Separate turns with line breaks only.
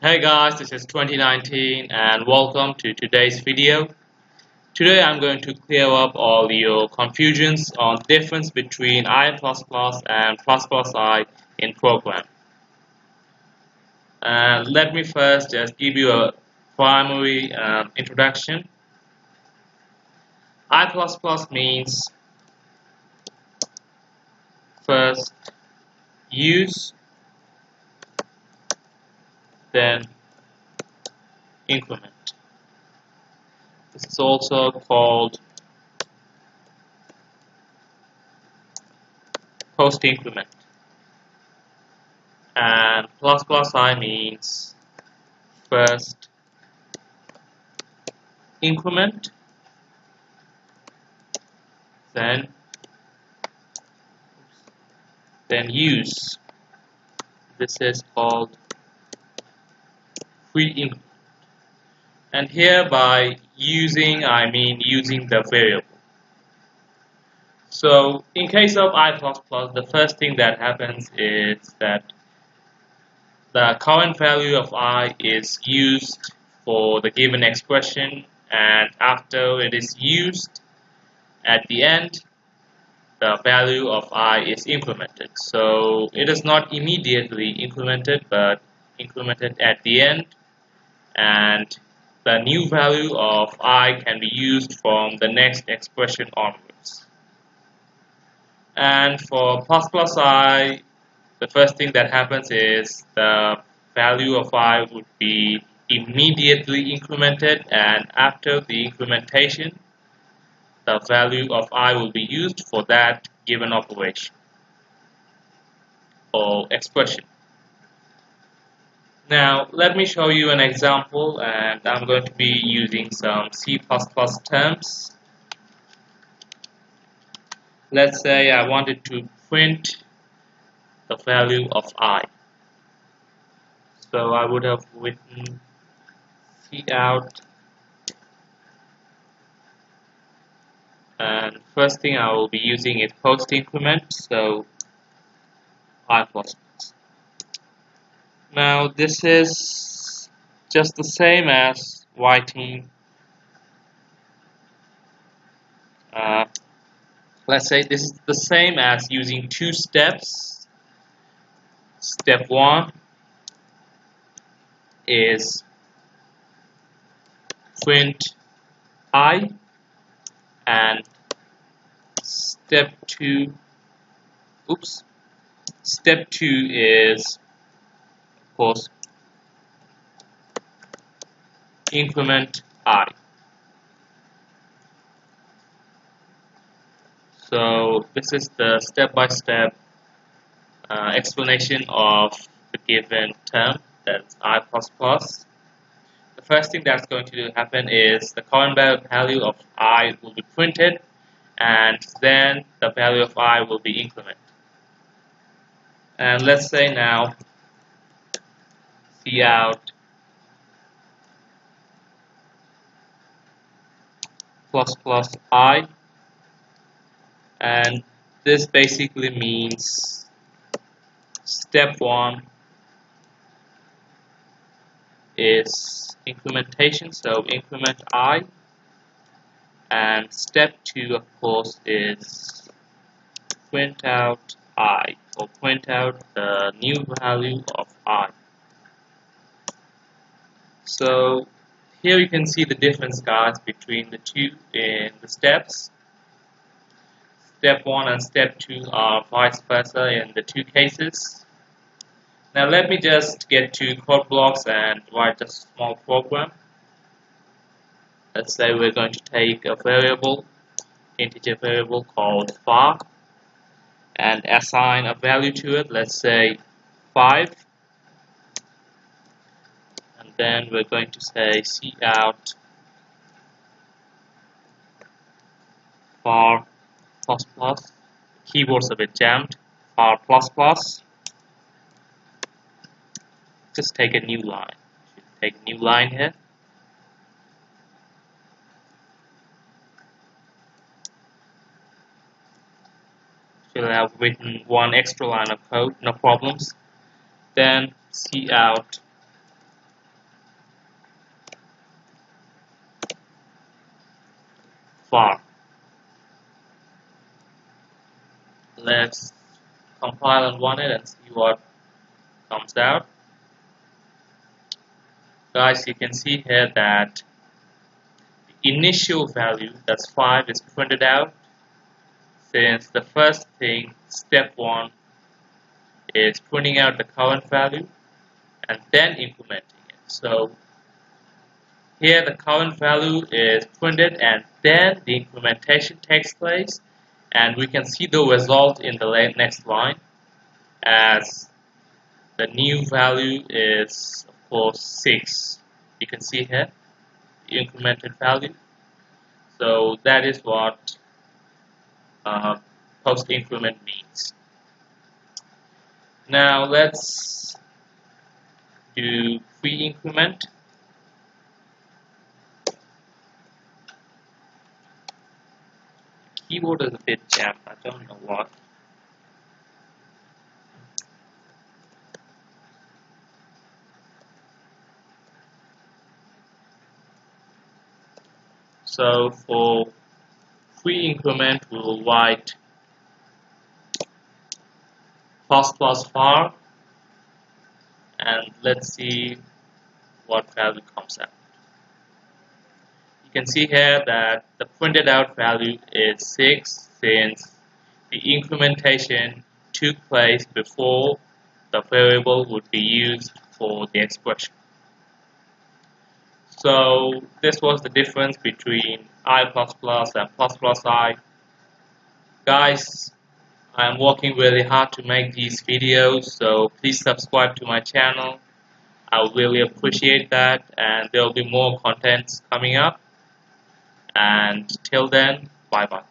Hey guys, this is 2019 and welcome to today's video. Today I'm going to clear up all your confusions on the difference between I++ and ++I in program. Let me first just give you a primary introduction. I++ means first use, then increment. This is also called post-increment. And ++I means first increment, then use. This is called preincrement. And here by using, I mean using the variable. So in case of I++, the first thing that happens is that the current value of I is used for the given expression, and after it is used, at the end, the value of I is incremented. So it is not immediately incremented, but incremented at the end, and the new value of I can be used from the next expression onwards. And for ++I, the first thing that happens is the value of I would be immediately incremented, and after the incrementation, the value of I will be used for that given operation or expression. Now let me show you an example, and I'm going to be using some C++ terms. Let's say I wanted to print the value of I. So I would have written cout, and first thing I will be using is post increment, so I++. Now this is just the same as writing, let's say this is the same as using two steps. Step 1 is print I, and step 2 is, of course, increment I. So this is the step-by-step explanation of the given term, that's I++. The first thing that's going to happen is the current value of I will be printed, and then the value of I will be incremented. And let's say now cout ++I, and this basically means step 1 is incrementation, so increment I, and step 2 of course is print out I, or print out the new value of I. So here you can see the difference, guys, between the two in the steps. Step 1 and step 2 are vice versa in the two cases. Now let me just get to code blocks and write a small program. Let's say we're going to take a variable, integer variable called var, and assign a value to it, let's say 5. And then we're going to say cout var plus plus. Keyboard's a bit jammed. Var plus plus. Just take a new line. Take a new line here. Should have written one extra line of code, no problems. Then cout far. Let's compile and run it and see what comes out. Guys, you can see here that the initial value, that's 5, is printed out, since the first thing, step 1, is printing out the current value and then incrementing it. So here the current value is printed and then the incrementation takes place, and we can see the result in the next line, as the new value is of course 6. You can see here the incremented value. So that is what post increment means. Now let's do pre-increment. Keyboard is a bit jammed, I don't know what. So for pre-increment, we will write plus plus var, and let's see what value comes out. You can see here that the printed out value is 6, since the incrementation took place before the variable would be used for the expression. So this was the difference between I++ and ++I. Guys, I'm working really hard to make these videos, so please subscribe to my channel. I would really appreciate that, and there will be more contents coming up. And till then, bye bye.